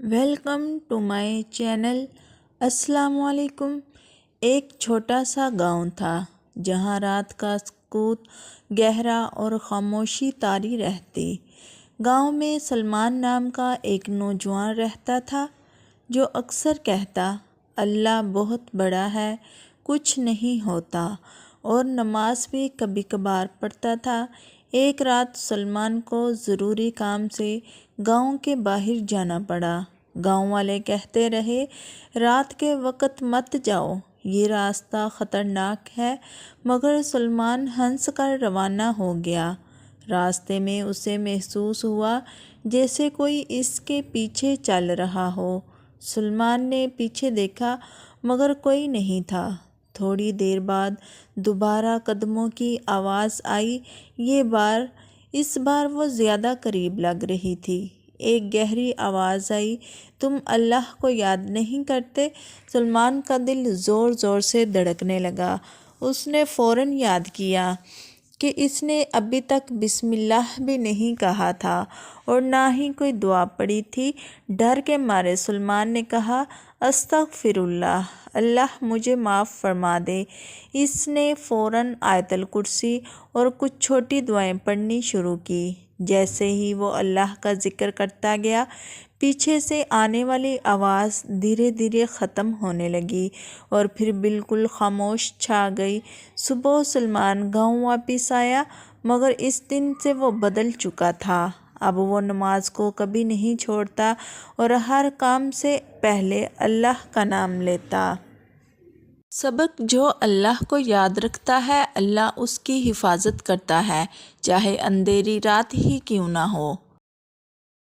Welcome to my channel. السلام علیکم۔ ایک چھوٹا سا گاؤں تھا جہاں رات کا سکوت گہرا اور خاموشی طاری رہتی۔ گاؤں میں سلمان نام کا ایک نوجوان رہتا تھا جو اکثر کہتا، اللہ بہت بڑا ہے، کچھ نہیں ہوتا، اور نماز بھی کبھی کبھار پڑھتا تھا۔ ایک رات سلمان کو ضروری کام سے گاؤں کے باہر جانا پڑا۔ گاؤں والے کہتے رہے، رات کے وقت مت جاؤ، یہ راستہ خطرناک ہے، مگر سلمان ہنس کر روانہ ہو گیا۔ راستے میں اسے محسوس ہوا جیسے کوئی اس کے پیچھے چل رہا ہو۔ سلمان نے پیچھے دیکھا مگر کوئی نہیں تھا۔ تھوڑی دیر بعد دوبارہ قدموں کی آواز آئی، اس بار وہ زیادہ قریب لگ رہی تھی۔ ایک گہری آواز آئی، تم اللہ کو یاد نہیں کرتے؟ سلمان کا دل زور زور سے دھڑکنے لگا۔ اس نے فوراً یاد کیا کہ اس نے ابھی تک بسم اللہ بھی نہیں کہا تھا اور نہ ہی کوئی دعا پڑھی تھی۔ ڈر کے مارے سلمان نے کہا، استغفر اللہ، اللہ مجھے معاف فرما دے۔ اس نے فوراً آیت الکرسی اور کچھ چھوٹی دعائیں پڑھنی شروع کی۔ جیسے ہی وہ اللہ کا ذکر کرتا گیا، پیچھے سے آنے والی آواز دھیرے دھیرے ختم ہونے لگی اور پھر بالکل خاموش چھا گئی۔ صبح سلمان گاؤں واپس آیا، مگر اس دن سے وہ بدل چکا تھا۔ اب وہ نماز کو کبھی نہیں چھوڑتا اور ہر کام سے پہلے اللہ کا نام لیتا۔ سبق: جو اللہ کو یاد رکھتا ہے اللہ اس کی حفاظت کرتا ہے، چاہے اندھیری رات ہی کیوں نہ ہو۔